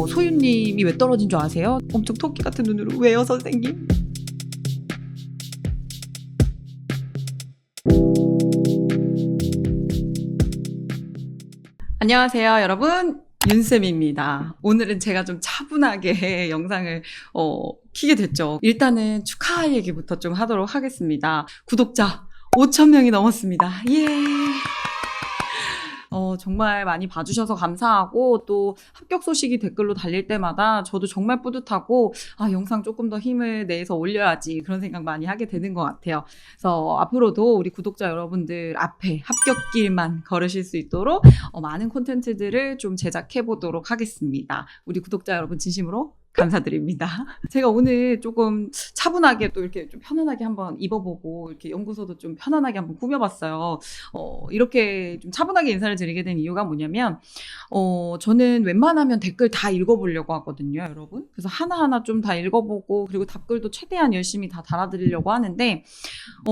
소윤님이 왜 떨어진 줄 아세요? 엄청 토끼 같은 눈으로 왜요 선생님? 안녕하세요 여러분, 윤쌤입니다. 오늘은 제가 좀 차분하게 영상을 키게 됐죠. 일단은 축하 얘기부터 좀 하도록 하겠습니다. 구독자 5,000명이 넘었습니다. 예. 정말 많이 봐주셔서 감사하고, 또 합격 소식이 댓글로 달릴 때마다 저도 정말 뿌듯하고, 영상 조금 더 힘을 내서 올려야지, 그런 생각 많이 하게 되는 것 같아요. 그래서 앞으로도 우리 구독자 여러분들 앞에 합격길만 걸으실 수 있도록 많은 콘텐츠들을 좀 제작해 보도록 하겠습니다. 우리 구독자 여러분 진심으로 감사드립니다. 제가 오늘 조금 차분하게 또 이렇게 좀 편안하게 한번 입어보고, 이렇게 연구소도 좀 편안하게 한번 꾸며봤어요. 이렇게 좀 차분하게 인사를 드리게 된 이유가 뭐냐면, 저는 웬만하면 댓글 다 읽어보려고 하거든요, 여러분. 그래서 하나하나 좀 다 읽어보고, 그리고 답글도 최대한 열심히 다 달아드리려고 하는데,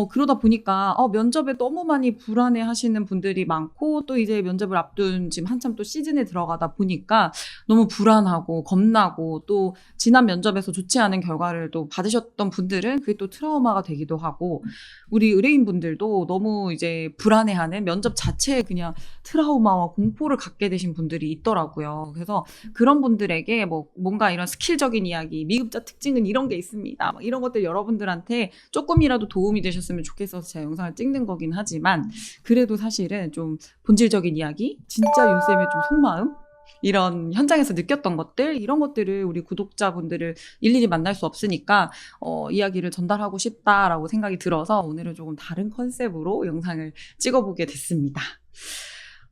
그러다 보니까, 면접에 너무 많이 불안해 하시는 분들이 많고, 또 이제 면접을 앞둔 지금 한참 또 시즌에 들어가다 보니까 너무 불안하고, 겁나고, 또 지난 면접에서 좋지 않은 결과를 또 받으셨던 분들은 그게 또 트라우마가 되기도 하고, 우리 의뢰인분들도 너무 이제 불안해하는 면접 자체에 그냥 트라우마와 공포를 갖게 되신 분들이 있더라고요. 그래서 그런 분들에게 뭔가 이런 스킬적인 이야기, 미급자 특징은 이런 게 있습니다, 이런 것들 여러분들한테 조금이라도 도움이 되셨으면 좋겠어서 제가 영상을 찍는 거긴 하지만, 그래도 사실은 좀 본질적인 이야기, 진짜 윤쌤의 좀 속마음, 이런 현장에서 느꼈던 것들, 이런 것들을 우리 구독자분들을 일일이 만날 수 없으니까 이야기를 전달하고 싶다라고 생각이 들어서 오늘은 조금 다른 컨셉으로 영상을 찍어보게 됐습니다.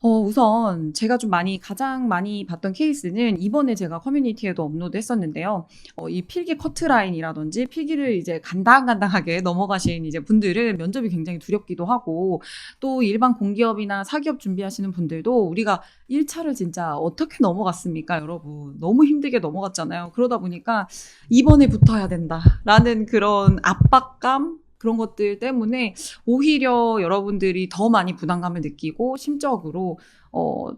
우선 제가 좀 가장 많이 봤던 케이스는 이번에 제가 커뮤니티에도 업로드 했었는데요. 이 필기 커트라인이라든지 필기를 이제 간당간당하게 넘어가신 이제 분들은 면접이 굉장히 두렵기도 하고, 또 일반 공기업이나 사기업 준비하시는 분들도 우리가 1차를 진짜 어떻게 넘어갔습니까, 여러분? 너무 힘들게 넘어갔잖아요. 그러다 보니까 이번에 붙어야 된다라는 그런 압박감, 그런 것들 때문에 오히려 여러분들이 더 많이 부담감을 느끼고 심적으로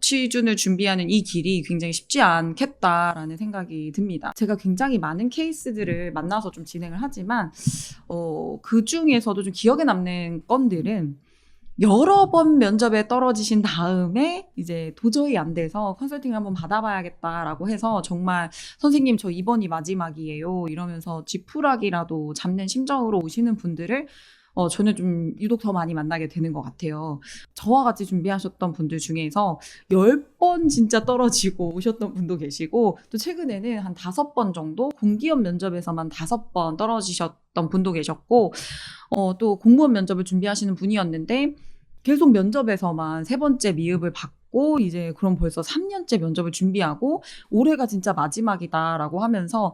취준을 준비하는 이 길이 굉장히 쉽지 않겠다라는 생각이 듭니다. 제가 굉장히 많은 케이스들을 만나서 좀 진행을 하지만 그 중에서도 좀 기억에 남는 건들은, 여러 번 면접에 떨어지신 다음에 이제 도저히 안 돼서 컨설팅을 한번 받아봐야겠다라고 해서, 정말 선생님 저 이번이 마지막이에요 이러면서 지푸라기라도 잡는 심정으로 오시는 분들을 저는 좀 유독 더 많이 만나게 되는 것 같아요. 저와 같이 준비하셨던 분들 중에서 10번 진짜 떨어지고 오셨던 분도 계시고, 또 최근에는 한 5번 정도 공기업 면접에서만 5번 떨어지셨던 분도 계셨고, 또 공무원 면접을 준비하시는 분이었는데 계속 면접에서만 3번째 미흡을 받고, 이제 그럼 벌써 3년째 면접을 준비하고 올해가 진짜 마지막이다라고 하면서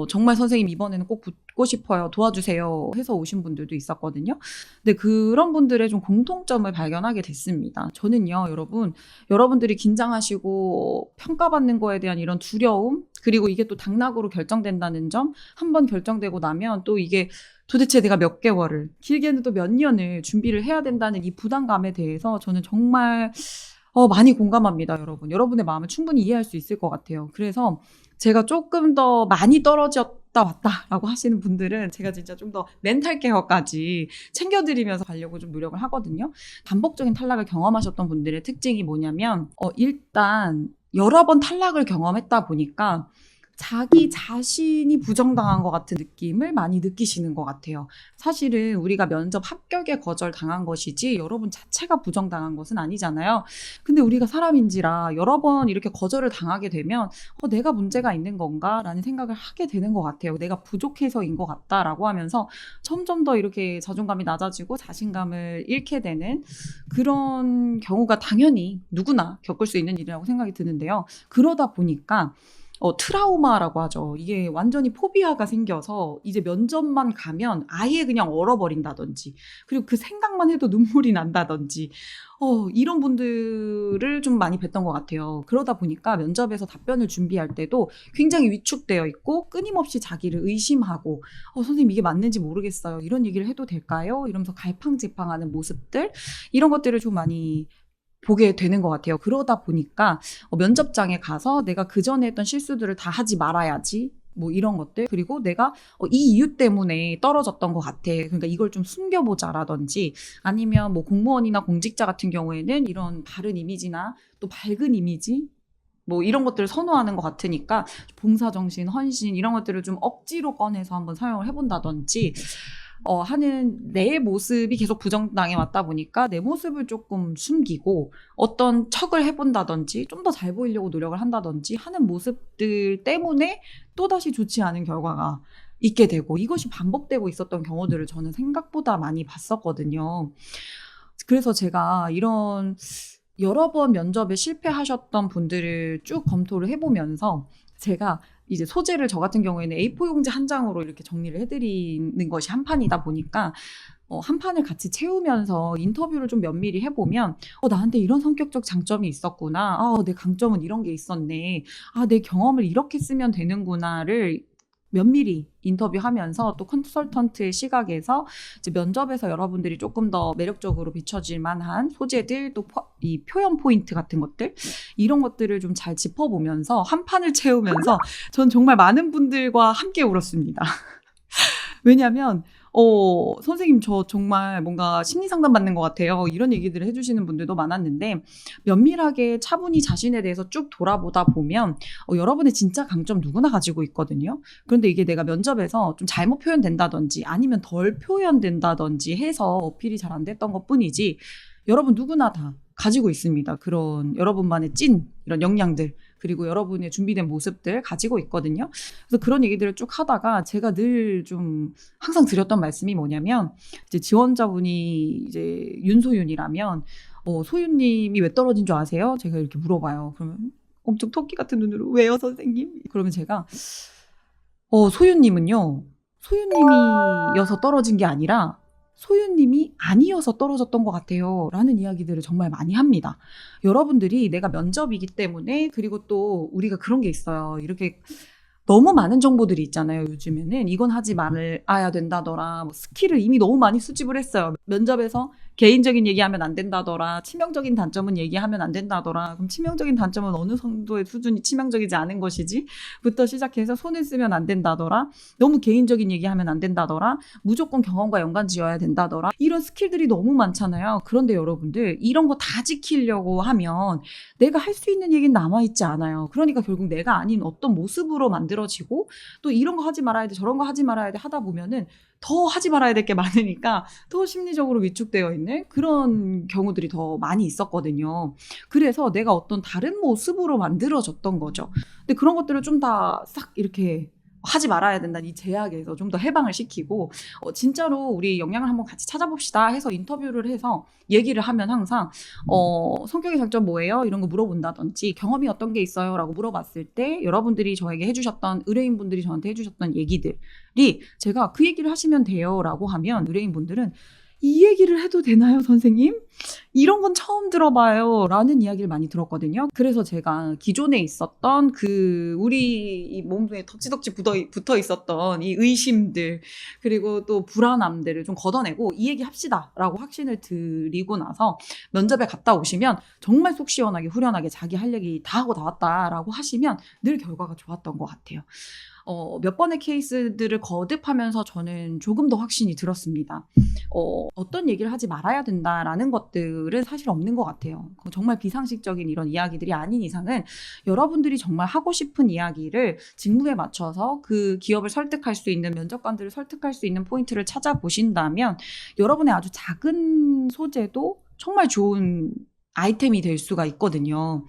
정말 선생님 이번에는 꼭 붙고 싶어요, 도와주세요 해서 오신 분들도 있었거든요. 근데 그런 분들의 좀 공통점을 발견하게 됐습니다. 저는요, 여러분들이 긴장하시고 평가받는 거에 대한 이런 두려움, 그리고 이게 또 당락으로 결정된다는 점, 한번 결정되고 나면 또 이게 도대체 내가 몇 개월을, 길게는 또 몇 년을 준비를 해야 된다는 이 부담감에 대해서 저는 정말 많이 공감합니다, 여러분. 여러분의 마음을 충분히 이해할 수 있을 것 같아요. 그래서 제가 조금 더 많이 떨어졌다 왔다라고 하시는 분들은 제가 진짜 좀 더 멘탈 케어까지 챙겨드리면서 가려고 좀 노력을 하거든요. 반복적인 탈락을 경험하셨던 분들의 특징이 뭐냐면, 일단 여러 번 탈락을 경험했다 보니까 자기 자신이 부정당한 것 같은 느낌을 많이 느끼시는 것 같아요. 사실은 우리가 면접 합격에 거절당한 것이지 여러분 자체가 부정당한 것은 아니잖아요. 근데 우리가 사람인지라 여러 번 이렇게 거절을 당하게 되면 내가 문제가 있는 건가? 라는 생각을 하게 되는 것 같아요. 내가 부족해서인 것 같다라고 하면서 점점 더 이렇게 자존감이 낮아지고 자신감을 잃게 되는 그런 경우가 당연히 누구나 겪을 수 있는 일이라고 생각이 드는데요. 그러다 보니까 트라우마라고 하죠. 이게 완전히 포비아가 생겨서 이제 면접만 가면 아예 그냥 얼어버린다든지, 그리고 그 생각만 해도 눈물이 난다든지, 이런 분들을 좀 많이 뵀던 것 같아요. 그러다 보니까 면접에서 답변을 준비할 때도 굉장히 위축되어 있고 끊임없이 자기를 의심하고, 선생님 이게 맞는지 모르겠어요, 이런 얘기를 해도 될까요? 이러면서 갈팡질팡하는 모습들, 이런 것들을 좀 많이 보게 되는 것 같아요. 그러다 보니까 면접장에 가서 내가 그전에 했던 실수들을 다 하지 말아야지. 뭐 이런 것들. 그리고 내가 이 이유 때문에 떨어졌던 것 같아. 그러니까 이걸 좀 숨겨보자라든지 아니면 뭐 공무원이나 공직자 같은 경우에는 이런 바른 이미지나 또 밝은 이미지 뭐 이런 것들을 선호하는 것 같으니까 봉사정신, 헌신 이런 것들을 좀 억지로 꺼내서 한번 사용을 해본다든지 하는 내 모습이 계속 부정당해 왔다 보니까 내 모습을 조금 숨기고 어떤 척을 해본다든지 좀 더 잘 보이려고 노력을 한다든지 하는 모습들 때문에 또다시 좋지 않은 결과가 있게 되고 이것이 반복되고 있었던 경우들을 저는 생각보다 많이 봤었거든요. 그래서 제가 이런 여러 번 면접에 실패하셨던 분들을 쭉 검토를 해보면서 제가 이제 소재를 저 같은 경우에는 A4 용지 한 장으로 이렇게 정리를 해드리는 것이 한 판이다 보니까 한 판을 같이 채우면서 인터뷰를 좀 면밀히 해보면 나한테 이런 성격적 장점이 있었구나. 내 강점은 이런 게 있었네. 내 경험을 이렇게 쓰면 되는구나를 면밀히 인터뷰하면서 또 컨설턴트의 시각에서 이제 면접에서 여러분들이 조금 더 매력적으로 비춰질 만한 소재들 또 이 표현 포인트 같은 것들 이런 것들을 좀 잘 짚어보면서 한 판을 채우면서 전 정말 많은 분들과 함께 울었습니다. 왜냐하면 선생님 저 정말 뭔가 심리 상담 받는 것 같아요. 이런 얘기들을 해주시는 분들도 많았는데 면밀하게 차분히 자신에 대해서 쭉 돌아보다 보면 여러분의 진짜 강점 누구나 가지고 있거든요. 그런데 이게 내가 면접에서 좀 잘못 표현된다든지 아니면 덜 표현된다든지 해서 어필이 잘 안 됐던 것뿐이지 여러분 누구나 다 가지고 있습니다. 그런 여러분만의 찐 이런 역량들 그리고 여러분의 준비된 모습들 가지고 있거든요. 그래서 그런 얘기들을 쭉 하다가 제가 늘 좀 항상 드렸던 말씀이 뭐냐면 이제 지원자분이 이제 윤소윤이라면 소윤님이 왜 떨어진 줄 아세요? 제가 이렇게 물어봐요. 그러면 엄청 토끼 같은 눈으로 왜요 선생님? 그러면 제가 소윤님은요 소윤님이어서 떨어진 게 아니라 소윤님이 아니어서 떨어졌던 것 같아요 라는 이야기들을 정말 많이 합니다. 여러분들이 내가 면접이기 때문에 그리고 또 우리가 그런 게 있어요. 이렇게 너무 많은 정보들이 있잖아요. 요즘에는 이건 하지 말아야 된다더라. 뭐 스킬을 이미 너무 많이 수집을 했어요. 면접에서 개인적인 얘기하면 안 된다더라. 치명적인 단점은 얘기하면 안 된다더라. 그럼 치명적인 단점은 어느 정도의 수준이 치명적이지 않은 것이지? 부터 시작해서 손을 쓰면 안 된다더라. 너무 개인적인 얘기하면 안 된다더라. 무조건 경험과 연관 지어야 된다더라. 이런 스킬들이 너무 많잖아요. 그런데 여러분들 이런 거 다 지키려고 하면 내가 할 수 있는 얘기는 남아있지 않아요. 그러니까 결국 내가 아닌 어떤 모습으로 만들어지고 또 이런 거 하지 말아야 돼 저런 거 하지 말아야 돼 하다 보면은 더 하지 말아야 될 게 많으니까 더 심리적으로 위축되어 있는 그런 경우들이 더 많이 있었거든요. 그래서 내가 어떤 다른 모습으로 만들어졌던 거죠. 근데 그런 것들을 좀 다 싹 이렇게 하지 말아야 된다는 이 제약에서 좀 더 해방을 시키고 진짜로 우리 역량을 한번 같이 찾아봅시다 해서 인터뷰를 해서 얘기를 하면 항상 성격의 장점 뭐예요? 이런 거 물어본다든지 경험이 어떤 게 있어요? 라고 물어봤을 때 여러분들이 저에게 해주셨던 의뢰인분들이 저한테 해주셨던 얘기들이 제가 그 얘기를 하시면 돼요 라고 하면 의뢰인분들은 이 얘기를 해도 되나요, 선생님? 이런 건 처음 들어봐요. 라는 이야기를 많이 들었거든요. 그래서 제가 기존에 있었던 우리 이 몸에 덕지덕지 붙어 있었던 이 의심들, 그리고 또 불안함들을 좀 걷어내고 이 얘기 합시다. 라고 확신을 드리고 나서 면접에 갔다 오시면 정말 속 시원하게 후련하게 자기 할 얘기 다 하고 나왔다. 라고 하시면 늘 결과가 좋았던 것 같아요. 몇 번의 케이스들을 거듭하면서 저는 조금 더 확신이 들었습니다. 어떤 얘기를 하지 말아야 된다라는 것들은 사실 없는 것 같아요. 정말 비상식적인 이런 이야기들이 아닌 이상은 여러분들이 정말 하고 싶은 이야기를 직무에 맞춰서 그 기업을 설득할 수 있는 면접관들을 설득할 수 있는 포인트를 찾아보신다면 여러분의 아주 작은 소재도 정말 좋은 아이템이 될 수가 있거든요.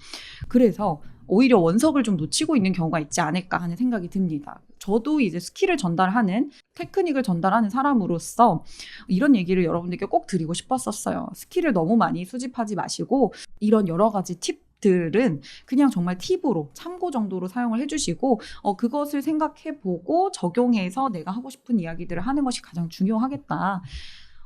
그래서 오히려 원석을 좀 놓치고 있는 경우가 있지 않을까 하는 생각이 듭니다. 저도 이제 스킬을 전달하는 테크닉을 전달하는 사람으로서 이런 얘기를 여러분들께 꼭 드리고 싶었었어요. 스킬을 너무 많이 수집하지 마시고 이런 여러 가지 팁들은 그냥 정말 팁으로 참고 정도로 사용을 해주시고 그것을 생각해보고 적용해서 내가 하고 싶은 이야기들을 하는 것이 가장 중요하겠다.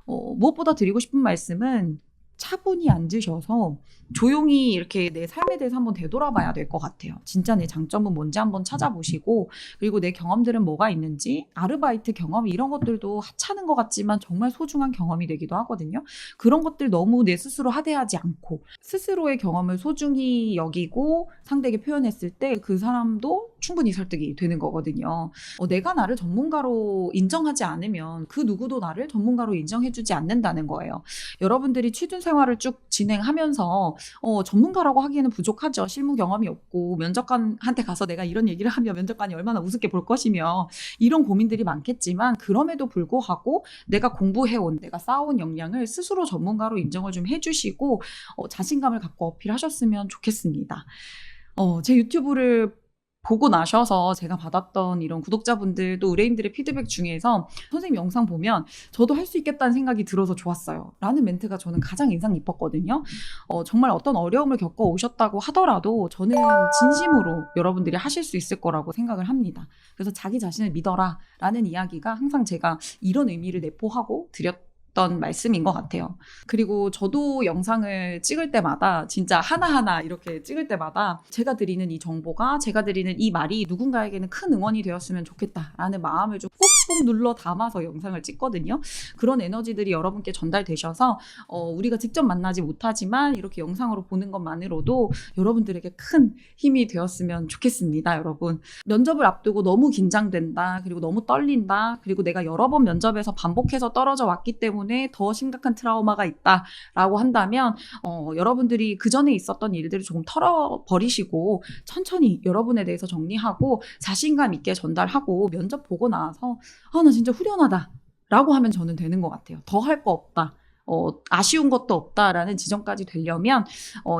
무엇보다 드리고 싶은 말씀은 차분히 앉으셔서 조용히 이렇게 내 삶에 대해서 한번 되돌아봐야 될 것 같아요. 진짜 내 장점은 뭔지 한번 찾아보시고, 그리고 내 경험들은 뭐가 있는지, 아르바이트 경험 이런 것들도 하찮은 것 같지만 정말 소중한 경험이 되기도 하거든요. 그런 것들 너무 내 스스로 하대하지 않고 스스로의 경험을 소중히 여기고 상대에게 표현했을 때 그 사람도 충분히 설득이 되는 거거든요. 내가 나를 전문가로 인정하지 않으면 그 누구도 나를 전문가로 인정해주지 않는다는 거예요. 여러분들이 취준 생활을 쭉 진행하면서 전문가라고 하기에는 부족하죠. 실무 경험이 없고 면접관한테 가서 내가 이런 얘기를 하면 면접관이 얼마나 우습게 볼 것이며 이런 고민들이 많겠지만, 그럼에도 불구하고 내가 공부해온, 내가 쌓아온 역량을 스스로 전문가로 인정을 좀 해주시고 자신감을 갖고 어필하셨으면 좋겠습니다. 제 유튜브를 보고 나셔서 제가 받았던 이런 구독자분들 또 의뢰인들의 피드백 중에서 선생님 영상 보면 저도 할 수 있겠다는 생각이 들어서 좋았어요 라는 멘트가 저는 가장 인상 깊었거든요. 정말 어떤 어려움을 겪어 오셨다고 하더라도 저는 진심으로 여러분들이 하실 수 있을 거라고 생각을 합니다. 그래서 자기 자신을 믿어라 라는 이야기가 항상 제가 이런 의미를 내포하고 드렸던 말씀인 것 같아요. 그리고 저도 영상을 찍을 때마다 진짜 하나하나 이렇게 찍을 때마다 제가 드리는 이 정보가, 제가 드리는 이 말이 누군가에게는 큰 응원이 되었으면 좋겠다라는 마음을 좀 꾹꾹 눌러 담아서 영상을 찍거든요. 그런 에너지들이 여러분께 전달되셔서 우리가 직접 만나지 못하지만 이렇게 영상으로 보는 것만으로도 여러분들에게 큰 힘이 되었으면 좋겠습니다. 여러분, 면접을 앞두고 너무 긴장된다, 그리고 너무 떨린다, 그리고 내가 여러 번 면접에서 반복해서 떨어져 왔기 때문에 더 심각한 트라우마가 있다라고 한다면 여러분들이 그 전에 있었던 일들을 조금 털어버리시고 천천히 여러분에 대해서 정리하고 자신감 있게 전달하고 면접 보고 나와서 나 진짜 후련하다 라고 하면 저는 되는 것 같아요. 더 할 거 없다, 아쉬운 것도 없다라는 지점까지 되려면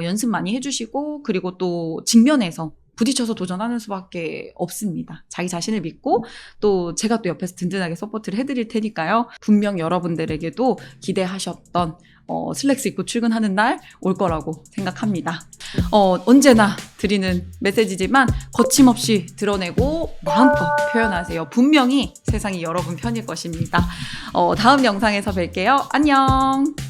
연습 많이 해주시고, 그리고 또 직면에서 부딪혀서 도전하는 수밖에 없습니다. 자기 자신을 믿고 또 제가 또 옆에서 든든하게 서포트를 해드릴 테니까요. 분명 여러분들에게도 기대하셨던 슬랙스 입고 출근하는 날 올 거라고 생각합니다. 언제나 드리는 메시지지만 거침없이 드러내고 마음껏 표현하세요. 분명히 세상이 여러분 편일 것입니다. 다음 영상에서 뵐게요. 안녕.